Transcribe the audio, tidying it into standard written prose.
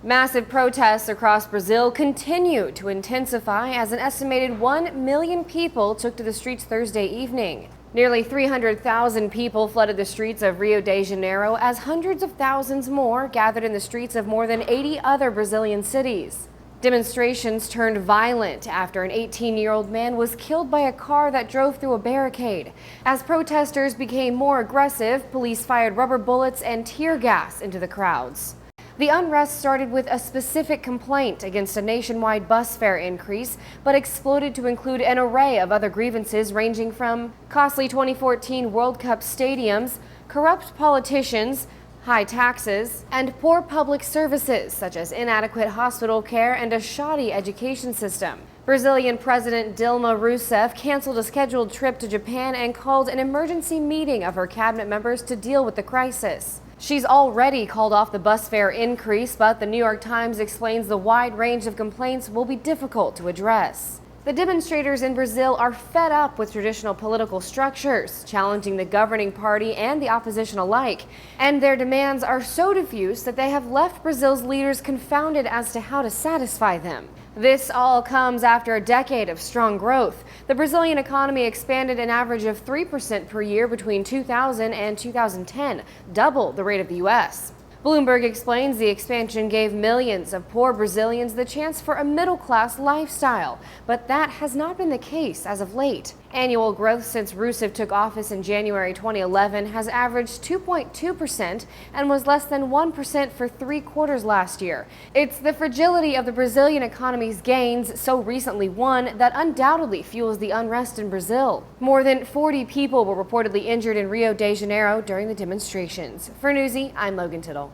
Massive protests across Brazil continue to intensify as an estimated 1 million people took to the streets Thursday evening. Nearly 300,000 people flooded the streets of Rio de Janeiro as hundreds of thousands more gathered in the streets of more than 80 other Brazilian cities. Demonstrations turned violent after an 18-year-old man was killed by a car that drove through a barricade. As protesters became more aggressive, police fired rubber bullets and tear gas into the crowds. The unrest started with a specific complaint against a nationwide bus fare increase, but exploded to include an array of other grievances ranging from costly 2014 World Cup stadiums, corrupt politicians, high taxes, and poor public services such as inadequate hospital care and a shoddy education system. Brazilian President Dilma Rousseff canceled a scheduled trip to Japan and called an emergency meeting of her cabinet members to deal with the crisis. She's already called off the bus fare increase, but the New York Times explains the wide range of complaints will be difficult to address. The demonstrators in Brazil are fed up with traditional political structures, challenging the governing party and the opposition alike, and their demands are so diffuse that they have left Brazil's leaders confounded as to how to satisfy them. This all comes after a decade of strong growth. The Brazilian economy expanded an average of 3% per year between 2000 and 2010, double the rate of the U.S. Bloomberg explains the expansion gave millions of poor Brazilians the chance for a middle-class lifestyle, but that has not been the case as of late. Annual growth since Rousseff took office in January 2011 has averaged 2.2% and was less than 1% for 3 quarters last year. It's the fragility of the Brazilian economy's gains so recently won that undoubtedly fuels the unrest in Brazil. More than 40 people were reportedly injured in Rio de Janeiro during the demonstrations. For Newsy, I'm Logan Tittle.